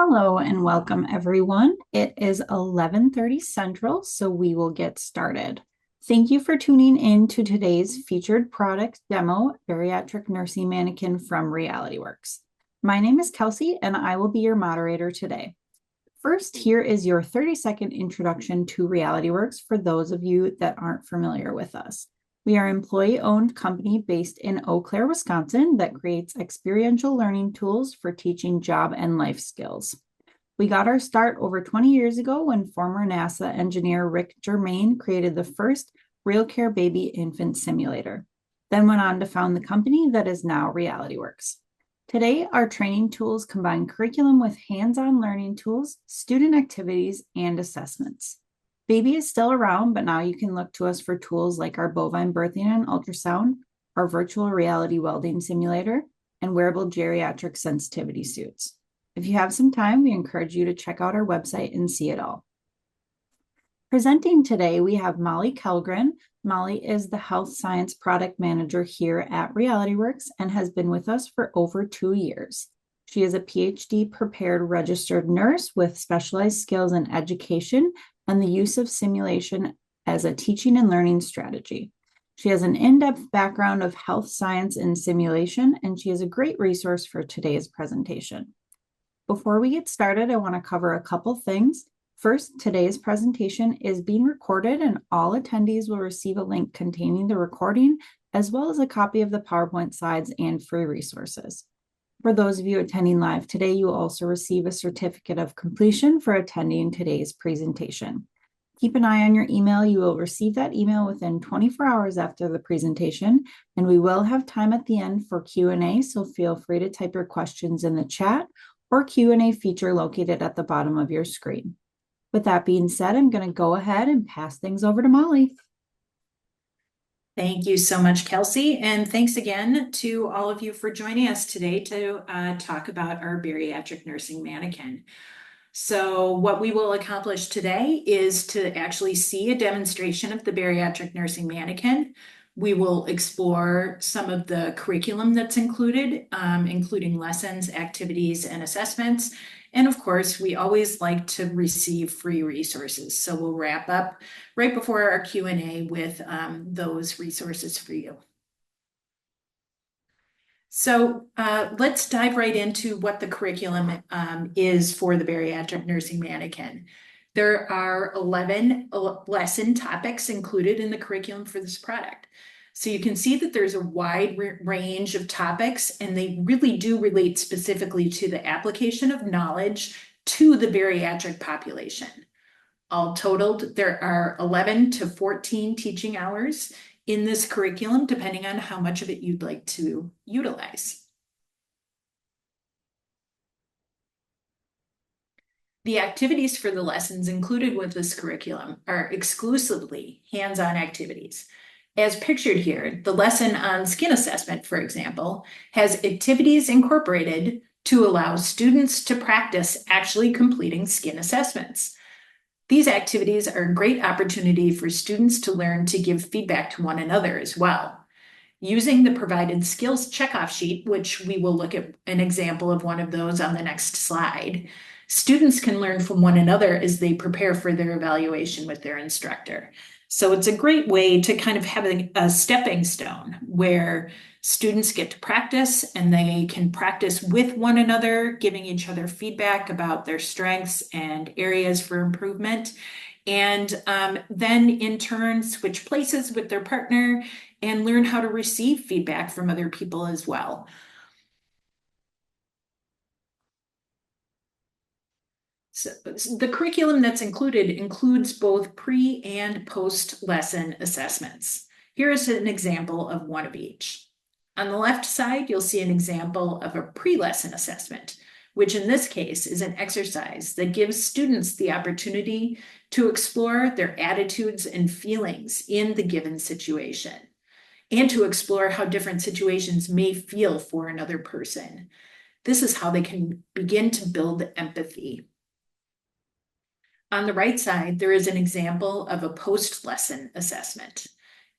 Hello and welcome everyone. It is 11:30 Central, so we will get started. Thank you for tuning in to today's featured product demo, Bariatric Nursing Manikin from Realityworks. My name is Kelsey and I will be your moderator today. First, here is your 30-second introduction to Realityworks for those of you that aren't familiar with us. We are an employee-owned company based in Eau Claire, Wisconsin that creates experiential learning tools for teaching job and life skills. We got our start over 20 years ago when former NASA engineer Rick Germain created the first RealCare baby infant simulator, then went on to found the company that is now Realityworks. Today, our training tools combine curriculum with hands-on learning tools, student activities, and assessments. Baby is still around, but now you can look to us for tools like our bovine birthing and ultrasound, our virtual reality welding simulator, and wearable geriatric sensitivity suits. If you have some time, we encourage you to check out our website and see it all. Presenting today, we have Molly Kellgren. Molly is the Health Science Product Manager here at Realityworks and has been with us for over 2 years. She is a PhD prepared registered nurse with specialized skills in education and the use of simulation as a teaching and learning strategy. She has an in-depth background of health science and simulation, and she is a great resource for today's presentation. Before we get started, I want to cover a couple things. First, today's presentation is being recorded and all attendees will receive a link containing the recording, as well as a copy of the PowerPoint slides and free resources. For those of you attending live today, you will also receive a certificate of completion for attending today's presentation. Keep an eye on your email. You will receive that email within 24 hours after the presentation, and we will have time at the end for Q&A, so feel free to type your questions in the chat or Q&A feature located at the bottom of your screen. With that being said, I'm going to go ahead and pass things over to Molly. Thank you so much, Kelsey, and thanks again to all of you for joining us today to talk about our bariatric nursing mannequin. So what we will accomplish today is to actually see a demonstration of the bariatric nursing mannequin. We will explore some of the curriculum that's included, including lessons, activities, and assessments. And of course, we always like to receive free resources. So we'll wrap up right before our Q&A with those resources for you. So let's dive right into what the curriculum is for the bariatric nursing mannequin. There are 11 lesson topics included in the curriculum for this product. So you can see that there's a wide range of topics, and they really do relate specifically to the application of knowledge to the bariatric population. All totaled, there are 11 to 14 teaching hours in this curriculum, depending on how much of it you'd like to utilize. The activities for the lessons included with this curriculum are exclusively hands-on activities. As pictured here, the lesson on skin assessment, for example, has activities incorporated to allow students to practice actually completing skin assessments. These activities are a great opportunity for students to learn to give feedback to one another as well. Using the provided skills checkoff sheet, which we will look at an example of one of those on the next slide, students can learn from one another as they prepare for their evaluation with their instructor. So it's a great way to kind of have a stepping stone where students get to practice and they can practice with one another, giving each other feedback about their strengths and areas for improvement. And then in turn, switch places with their partner and learn how to receive feedback from other people as well. So the curriculum that's included includes both pre and post lesson assessments. Here is an example of one of each. On the left side, you'll see an example of a pre-lesson assessment, which in this case is an exercise that gives students the opportunity to explore their attitudes and feelings in the given situation, and to explore how different situations may feel for another person. This is how they can begin to build empathy. On the right side, there is an example of a post-lesson assessment.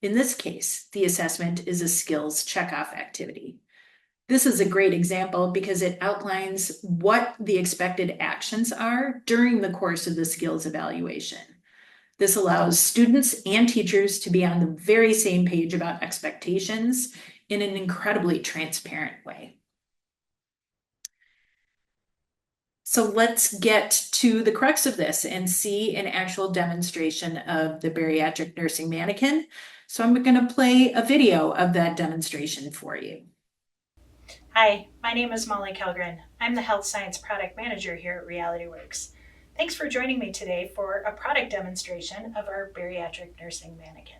In this case, the assessment is a skills checkoff activity. This is a great example because it outlines what the expected actions are during the course of the skills evaluation. This allows students and teachers to be on the very same page about expectations in an incredibly transparent way. So let's get to the crux of this and see an actual demonstration of the bariatric nursing mannequin. So I'm going to play a video of that demonstration for you. Hi, my name is Molly Kellgren. I'm the Health Science Product Manager here at Realityworks. Thanks for joining me today for a product demonstration of our bariatric nursing mannequin.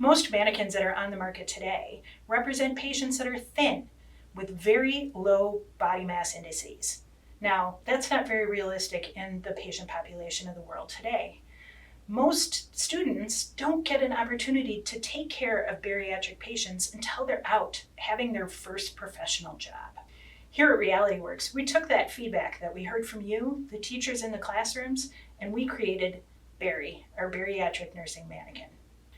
Most mannequins that are on the market today represent patients that are thin with very low body mass indices. Now, that's not very realistic in the patient population of the world today. Most students don't get an opportunity to take care of bariatric patients until they're out having their first professional job. Here at Realityworks, we took that feedback that we heard from you, the teachers in the classrooms, and we created Bari, our bariatric nursing mannequin.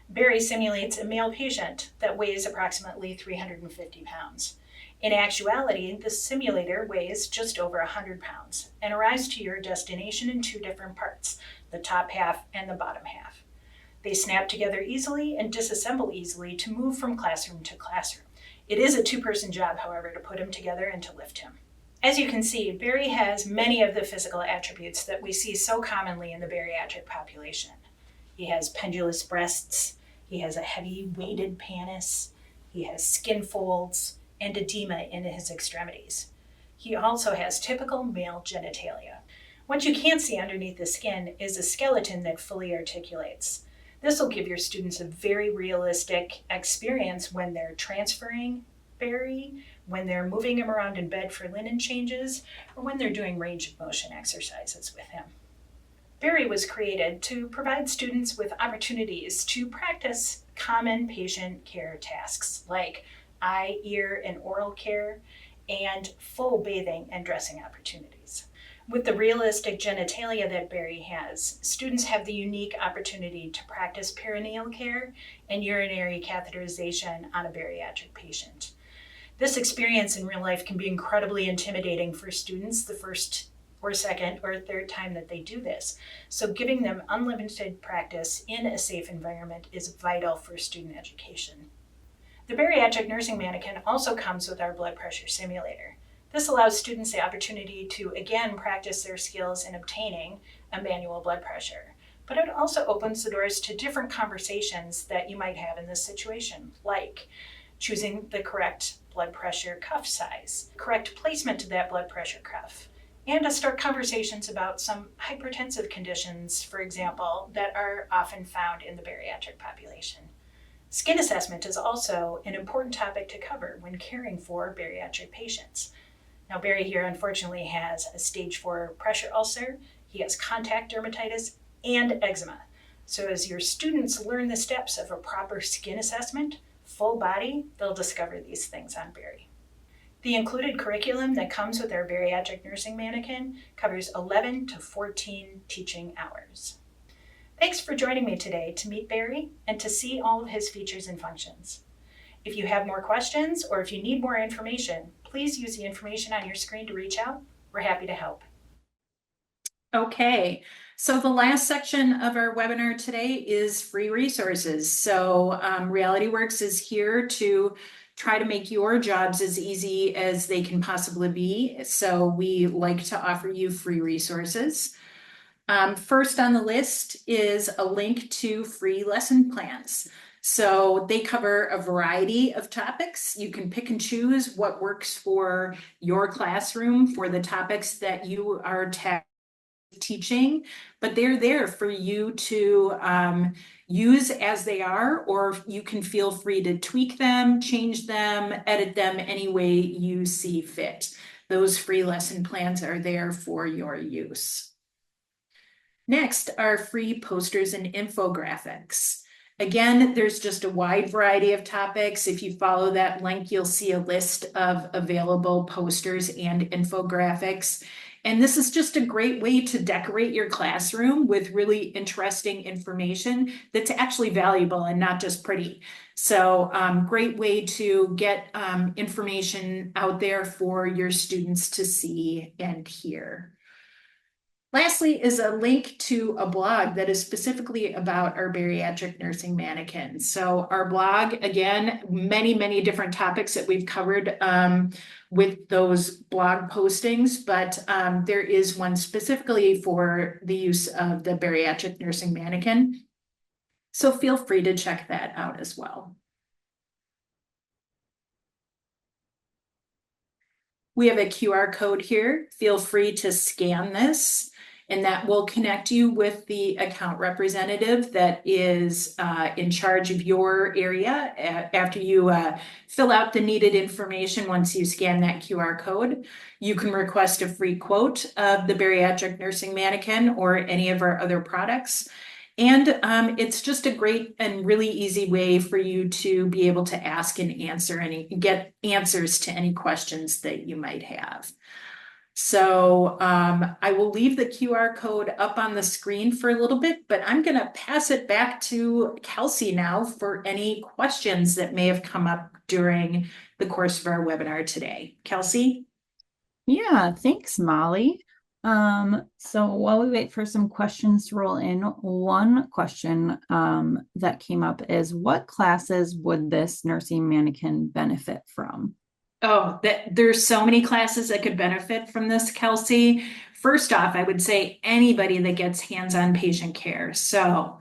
Bari simulates a male patient that weighs approximately 350 pounds. In actuality, the simulator weighs just over 100 pounds and arrives to your destination in two different parts, the top half and the bottom half. They snap together easily and disassemble easily to move from classroom to classroom. It is a two-person job, however, to put him together and to lift him. As you can see, Bari has many of the physical attributes that we see so commonly in the bariatric population. He has pendulous breasts, he has a heavy weighted pannus, he has skin folds, and edema in his extremities. He also has typical male genitalia. What you can't see underneath the skin is a skeleton that fully articulates. This will give your students a very realistic experience when they're transferring Bari, when they're moving him around in bed for linen changes, or when they're doing range of motion exercises with him. Bari was created to provide students with opportunities to practice common patient care tasks like eye, ear, and oral care, and full bathing and dressing opportunities. With the realistic genitalia that Bari has, students have the unique opportunity to practice perineal care and urinary catheterization on a bariatric patient. This experience in real life can be incredibly intimidating for students the first or second or third time that they do this. So giving them unlimited practice in a safe environment is vital for student education. The bariatric nursing mannequin also comes with our blood pressure simulator. This allows students the opportunity to again practice their skills in obtaining a manual blood pressure. But it also opens the doors to different conversations that you might have in this situation, like choosing the correct blood pressure cuff size, correct placement of that blood pressure cuff, and to start conversations about some hypertensive conditions, for example, that are often found in the bariatric population. Skin assessment is also an important topic to cover when caring for bariatric patients. Now, Bari here unfortunately has a stage 4 pressure ulcer, he has contact dermatitis, and eczema. So as your students learn the steps of a proper skin assessment, full body, they'll discover these things on Bari. The included curriculum that comes with our bariatric nursing mannequin covers 11 to 14 teaching hours. Thanks for joining me today to meet Bari and to see all of his features and functions. If you have more questions or if you need more information, please use the information on your screen to reach out. We're happy to help. Okay, so the last section of our webinar today is free resources. So Realityworks is here to try to make your jobs as easy as they can possibly be. So we like to offer you free resources. First on the list is a link to free lesson plans. So they cover a variety of topics. You can pick and choose what works for your classroom for the topics that you are teaching, but they're there for you to use as they are, or you can feel free to tweak them, change them, edit them any way you see fit. Those free lesson plans are there for your use. Next are free posters and infographics. Again, there's just a wide variety of topics. If you follow that link, you'll see a list of available posters and infographics. And this is just a great way to decorate your classroom with really interesting information that's actually valuable and not just pretty. So great way to get information out there for your students to see and hear. Lastly is a link to a blog that is specifically about our bariatric nursing mannequin. So our blog, again, many different topics that we've covered with those blog postings, but there is one specifically for the use of the bariatric nursing mannequin. So feel free to check that out as well. We have a QR code here. Feel free to scan this, and that will connect you with the account representative that is in charge of your area after you fill out the needed information. Once you scan that QR code, you can request a free quote of the bariatric nursing mannequin or any of our other products. And it's just a great and really easy way for you to be able to ask and get answers to any questions that you might have. So I will leave the QR code up on the screen for a little bit, but I'm going to pass it back to Kelsey now for any questions that may have come up during the course of our webinar today. Kelsey? Yeah, thanks, Molly. So while we wait for some questions to roll in, one question that came up is, what classes would this nursing mannequin benefit from? Oh, there's so many classes that could benefit from this, Kelsey. First off, I would say anybody that gets hands-on patient care. So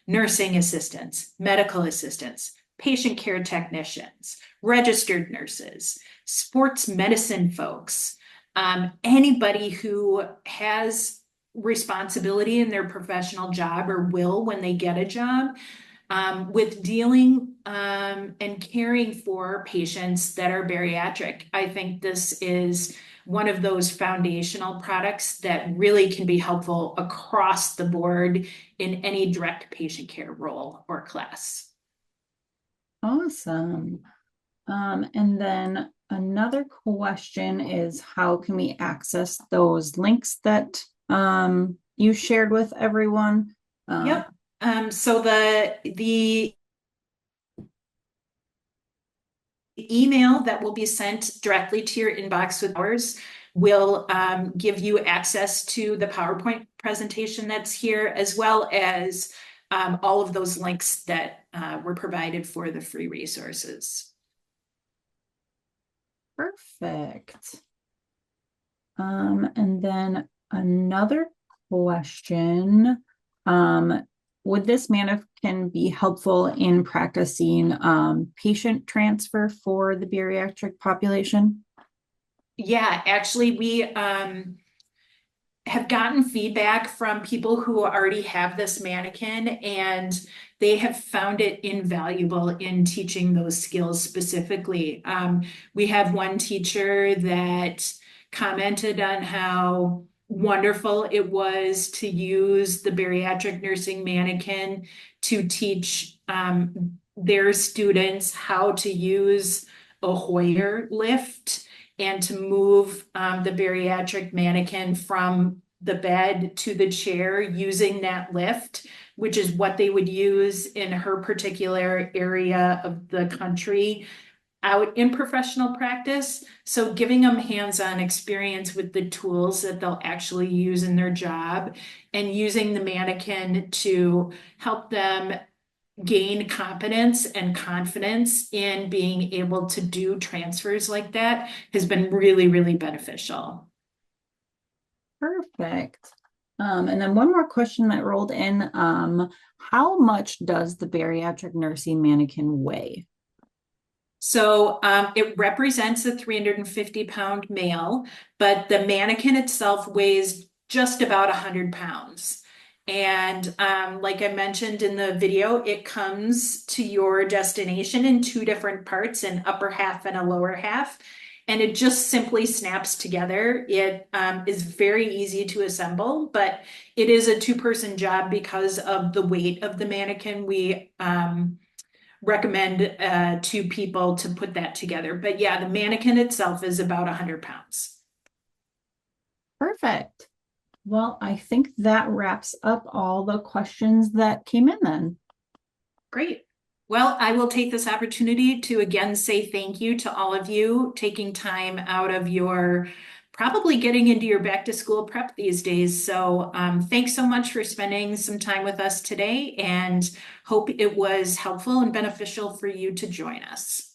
nursing assistants, medical assistants, patient care technicians, registered nurses, sports medicine folks, anybody who has responsibility in their professional job or will when they get a job with dealing and caring for patients that are bariatric. I think this is one of those foundational products that really can be helpful across the board in any direct patient care role or class. Awesome. And then another question is, how can we access those links that you shared with everyone? Yep. So the email that will be sent directly to your inbox with ours will give you access to the PowerPoint presentation that's here, as well as all of those links that were provided for the free resources. Perfect. And then another question, would this mannequin be helpful in practicing patient transfer for the bariatric population? Yeah, actually, we have gotten feedback from people who already have this mannequin, and they have found it invaluable in teaching those skills specifically. We have one teacher that commented on how wonderful it was to use the bariatric nursing mannequin to teach their students how to use a Hoyer lift and to move the bariatric mannequin from the bed to the chair using that lift, which is what they would use in her particular area of the country out in professional practice. So giving them hands-on experience with the tools that they'll actually use in their job and using the mannequin to help them gain competence and confidence in being able to do transfers like that has been really beneficial. Perfect. And then one more question that rolled in. How much does the bariatric nursing mannequin weigh? So it represents a 350-pound male, but the mannequin itself weighs just about 100 pounds. And like I mentioned in the video, it comes to your destination in two different parts, an upper half and a lower half. and it just simply snaps together. It is very easy to assemble, but it is a two-person job because of the weight of the mannequin. We recommend two people to put that together. But yeah, the mannequin itself is about 100 pounds. Perfect. Well, I think that wraps up all the questions that came in then. Great. Well, I will take this opportunity to again say thank you to all of you taking time out of your probably getting into your back to school prep these days. So thanks so much for spending some time with us today, and hope it was helpful and beneficial for you to join us.